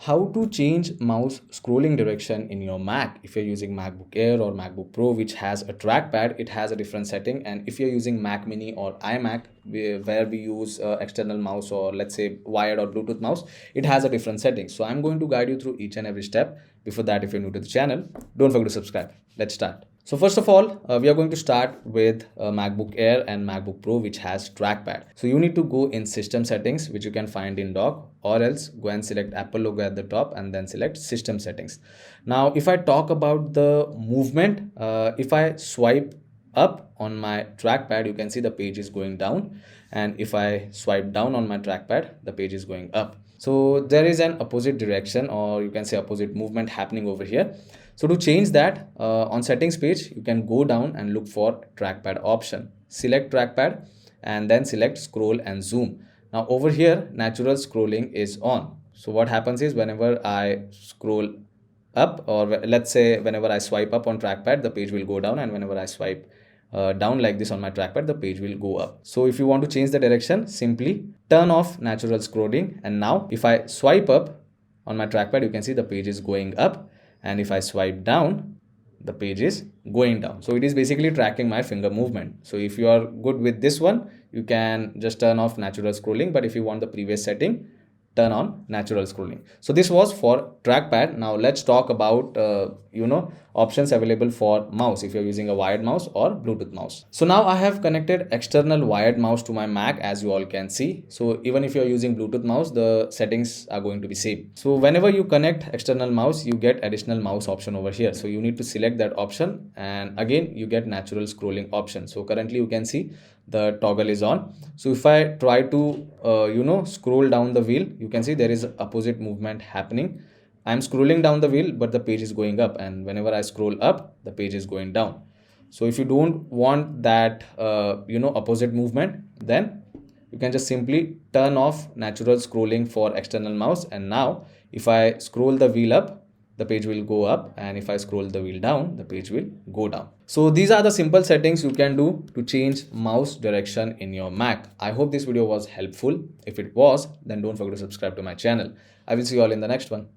How to change mouse scrolling direction in your Mac. If you're using MacBook Air or MacBook Pro, which has a trackpad, it has a different setting. And if you're using Mac Mini or iMac, where we use external mouse or let's say wired or Bluetooth mouse, it has a different setting. So I'm going to guide you through each and every step. Before that, if you're new to the channel, don't forget to subscribe. Let's start. So first of all, we are going to start with MacBook Air and MacBook Pro, which has trackpad. So you need to go in system settings, which you can find in dock, or else go and select Apple logo at the top and then select system settings. Now, if I talk about the movement, if I swipe up on my trackpad, you can see the page is going down. And if I swipe down on my trackpad, the page is going up. So there is an opposite direction, or you can say opposite movement happening over here. So to change that, on settings page, you can go down and look for trackpad option. Select trackpad and then select scroll and zoom. Now over here, natural scrolling is on. So what happens is whenever I scroll up, or let's say whenever I swipe up on trackpad, the page will go down, and whenever I swipe down like this on my trackpad, the page will go up. So if you want to change the direction, simply turn off natural scrolling. And now if I swipe up on my trackpad, you can see the page is going up. And if I swipe down, the page is going down. So it is basically tracking my finger movement. So if you are good with this one, you can just turn off natural scrolling. But if you want the previous setting, turn on natural scrolling. So this was for trackpad. Now let's talk about options available for mouse if you're using a wired mouse or Bluetooth mouse. So now I have connected external wired mouse to my Mac, as you all can see. So even if you're using Bluetooth mouse, the settings are going to be same. So whenever you connect external mouse, you get additional mouse option over here. So you need to select that option, and again you get natural scrolling option. So currently you can see the toggle is on. So if I try to scroll down the wheel, you can see there is opposite movement happening. I'm scrolling down the wheel, but the page is going up, and whenever I scroll up, the page is going down. So if you don't want that opposite movement, then you can just simply turn off natural scrolling for external mouse. And now if I scroll the wheel up, the page will go up, and if I scroll the wheel down, the page will go down. So these are the simple settings you can do to change mouse direction in your Mac. I hope this video was helpful. If it was, then don't forget to subscribe to my channel. I will see you all in the next one.